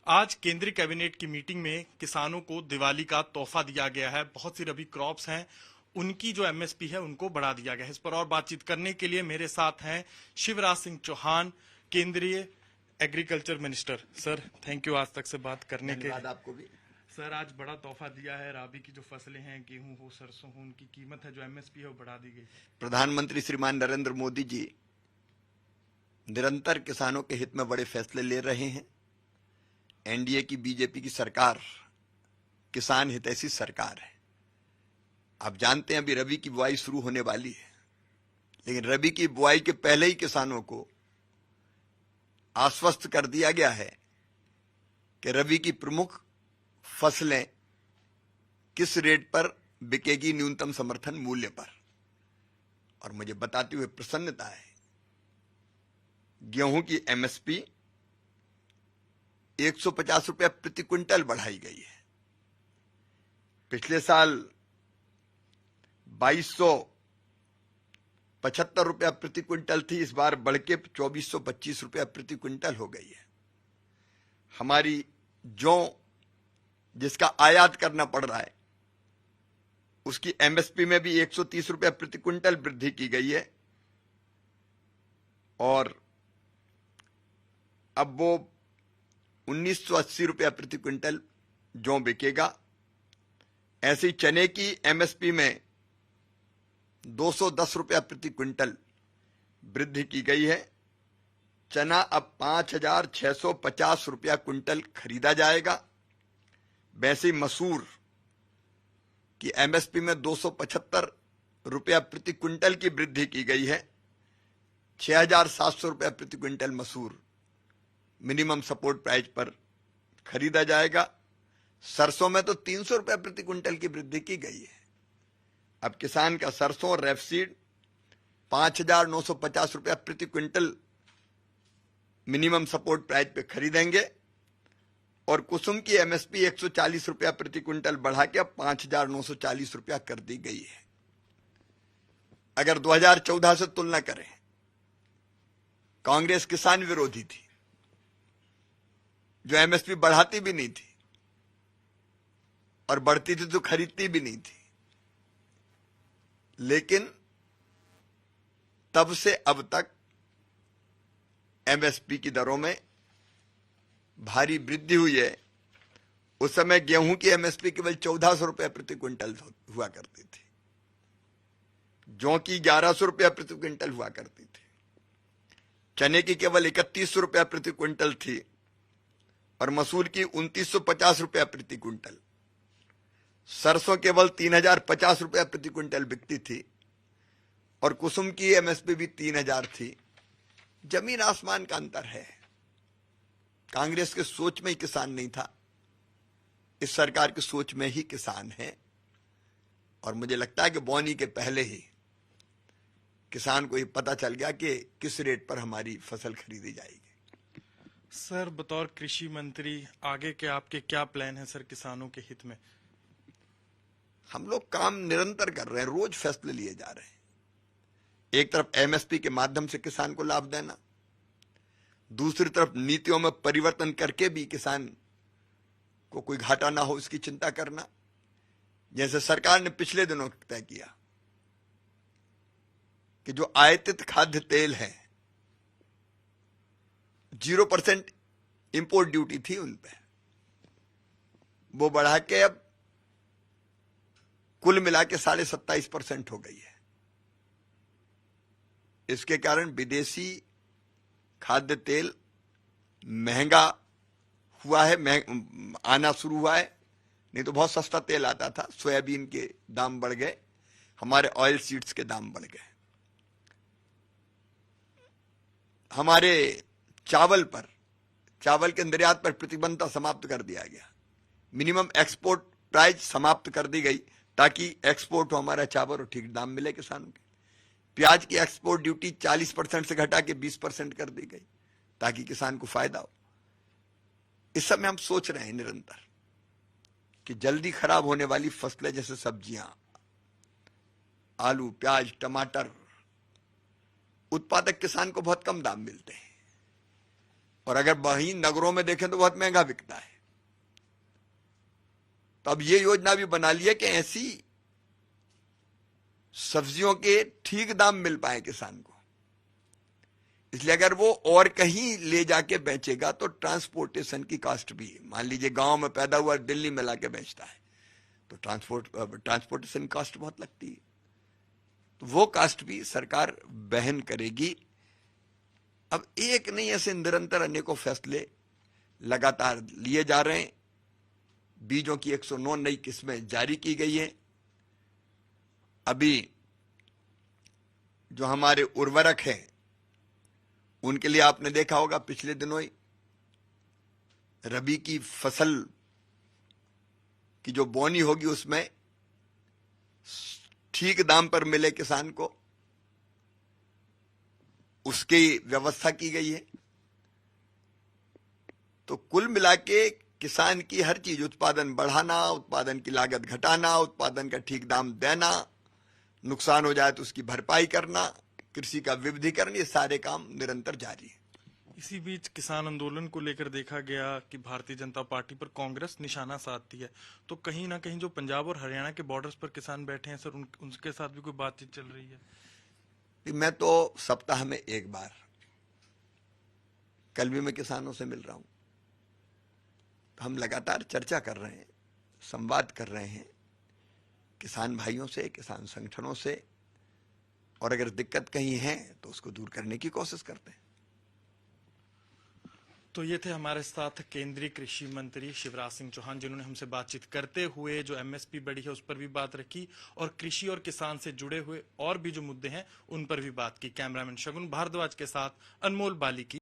आज केंद्रीय कैबिनेट की मीटिंग में किसानों को दिवाली का तोहफा दिया गया है। बहुत सी रबी क्रॉप्स हैं, उनकी जो एमएसपी है उनको बढ़ा दिया गया है। इस पर और बातचीत करने के लिए मेरे साथ हैं शिवराज सिंह चौहान, केंद्रीय agriculture minister. Sir, thank you आज तक से बात करने के। धन्यवाद आपको भी। सर, आज बड़ा तोहफा दिया है। राबी की जो फसलें हैं, गेहूं हो, सरसों हो, उनकी कीमत है जो एमएसपी है वो बढ़ा दी गई। प्रधानमंत्री श्रीमान नरेंद्र मोदी जी निरंतर किसानों के हित में बड़े फैसले ले रहे हैं। एनडीए की बीजेपी की सरकार किसान हितैषी सरकार है। आप जानते हैं अभी रबी की बुआई शुरू होने वाली है, लेकिन रबी की बुआई के पहले ही किसानों को आश्वस्त कर दिया गया है कि रबी की प्रमुख फसलें किस रेट पर बिकेगी, न्यूनतम समर्थन मूल्य पर। और मुझे बताते हुए प्रसन्नता है, गेहूं की एमएसपी 150 रुपया प्रति क्विंटल बढ़ाई गई है। पिछले साल 2275 रुपया प्रति क्विंटल थी, इस बार बढ़ के 2425 रुपया प्रति क्विंटल हो गई है। हमारी जौ जिसका आयात करना पड़ रहा है, उसकी एमएसपी में भी 130 रुपया प्रति क्विंटल वृद्धि की गई है और अब वो 1980 रुपया प्रति क्विंटल जौ बिकेगा। ऐसी चने की एमएसपी में 210 रुपया प्रति क्विंटल वृद्धि की गई है। चना अब 5650 रुपया क्विंटल खरीदा जाएगा। वैसे मसूर की एमएसपी में 275 रुपया प्रति क्विंटल की वृद्धि की गई है। 6700 रुपया प्रति क्विंटल मसूर मिनिमम सपोर्ट प्राइस पर खरीदा जाएगा। सरसों में तो 300 रुपया प्रति क्विंटल की वृद्धि की गई है। अब किसान का सरसों रेपसीड 5950 रुपया प्रति क्विंटल मिनिमम सपोर्ट प्राइस पे खरीदेंगे और कुसुम की एमएसपी 140 रुपया प्रति क्विंटल बढ़ा के अब 5940 रुपया कर दी गई है। अगर 2014 से तुलना करें, कांग्रेस किसान विरोधी थी, जो एमएसपी बढ़ाती भी नहीं थी और बढ़ती थी तो खरीदती भी नहीं थी। लेकिन तब से अब तक एमएसपी की दरों में भारी वृद्धि हुई है। उस समय गेहूं की एमएसपी केवल 1400 रुपया प्रति क्विंटल हुआ करती थी, जौ की 1100 रुपया प्रति क्विंटल हुआ करती थी, चने की केवल 3100 रुपया प्रति क्विंटल थी और मसूर की 2950 रुपया प्रति क्विंटल। सरसों केवल 3050 रुपया प्रति क्विंटल बिकती थी और कुसुम की एमएसपी भी 3000 थी। जमीन आसमान का अंतर है। कांग्रेस के सोच में ही किसान नहीं था, इस सरकार की सोच में ही किसान है। और मुझे लगता है कि बोनी के पहले ही किसान को ये पता चल गया कि किस रेट पर हमारी फसल खरीदी जाएगी। सर, बतौर कृषि मंत्री आगे के आपके क्या प्लान है सर किसानों के हित में? हम लोग काम निरंतर कर रहे हैं, रोज फैसले लिए जा रहे हैं। एक तरफ एमएसपी के माध्यम से किसान को लाभ देना, दूसरी तरफ नीतियों में परिवर्तन करके भी किसान को कोई घाटा ना हो इसकी चिंता करना। जैसे सरकार ने पिछले दिनों तय किया कि जो आयातित खाद्य तेल है, 0% इंपोर्ट ड्यूटी थी उन पे, वो बढ़ा के अब कुल मिला के 27.5% हो गई है। इसके कारण विदेशी खाद्य तेल महंगा हुआ है, आना शुरू हुआ है। नहीं तो बहुत सस्ता तेल आता था। सोयाबीन के दाम बढ़ गए, हमारे ऑयल सीड्स के दाम बढ़ गए। हमारे चावल के निर्यात पर प्रतिबंधता समाप्त कर दिया गया। मिनिमम एक्सपोर्ट प्राइस समाप्त कर दी गई ताकि एक्सपोर्ट हो हमारा चावल और ठीक दाम मिले किसानों के। प्याज की एक्सपोर्ट ड्यूटी 40% से घटा के 20% कर दी गई ताकि किसान को फायदा हो। इस समय हम सोच रहे हैं निरंतर कि जल्दी खराब होने वाली फसलें जैसे सब्जियां, आलू, प्याज, टमाटर, उत्पादक किसान को बहुत कम दाम मिलते हैं और अगर वहीं नगरों में देखें तो बहुत महंगा बिकता है। तो अब ये योजना भी बना ली है कि ऐसी सब्जियों के ठीक दाम मिल पाए किसान को। इसलिए अगर वो और कहीं ले जाके बेचेगा तो ट्रांसपोर्टेशन की कॉस्ट भी, मान लीजिए गांव में पैदा हुआ दिल्ली में लाके बेचता है तो ट्रांसपोर्टेशन कॉस्ट बहुत लगती है, तो वो कॉस्ट भी सरकार वहन करेगी। अब एक नहीं, ऐसे निरंतर अनेकों फैसले लगातार लिए जा रहे हैं। बीजों की 109 नई किस्में जारी की गई हैं। अभी जो हमारे उर्वरक हैं उनके लिए आपने देखा होगा पिछले दिनों ही रबी की फसल की जो बोनी होगी उसमें ठीक दाम पर मिले किसान को, उसकी व्यवस्था की गई है। तो कुल मिला के किसान की हर चीज, उत्पादन बढ़ाना, उत्पादन की लागत घटाना, उत्पादन का ठीक दाम देना, नुकसान हो जाए तो उसकी भरपाई करना, कृषि का विविधीकरण, ये सारे काम निरंतर जारी है। इसी बीच किसान आंदोलन को लेकर देखा गया कि भारतीय जनता पार्टी पर कांग्रेस निशाना साधती है, तो कहीं ना कहीं जो पंजाब और हरियाणा के बॉर्डर्स पर किसान बैठे हैं सर, उनके साथ भी कोई बातचीत चल रही है? मैं तो सप्ताह में एक बार, कल भी मैं किसानों से मिल रहा हूं, हम लगातार चर्चा कर रहे हैं, संवाद कर रहे हैं किसान भाइयों से, किसान संगठनों से, और अगर दिक्कत कहीं है तो उसको दूर करने की कोशिश करते हैं। तो ये थे हमारे साथ केंद्रीय कृषि मंत्री शिवराज सिंह चौहान, जिन्होंने हमसे बातचीत करते हुए जो एमएसपी बढ़ी है उस पर भी बात रखी और कृषि और किसान से जुड़े हुए और भी जो मुद्दे हैं उन पर भी बात की। कैमरामैन शगुन भारद्वाज के साथ अनमोल बाली की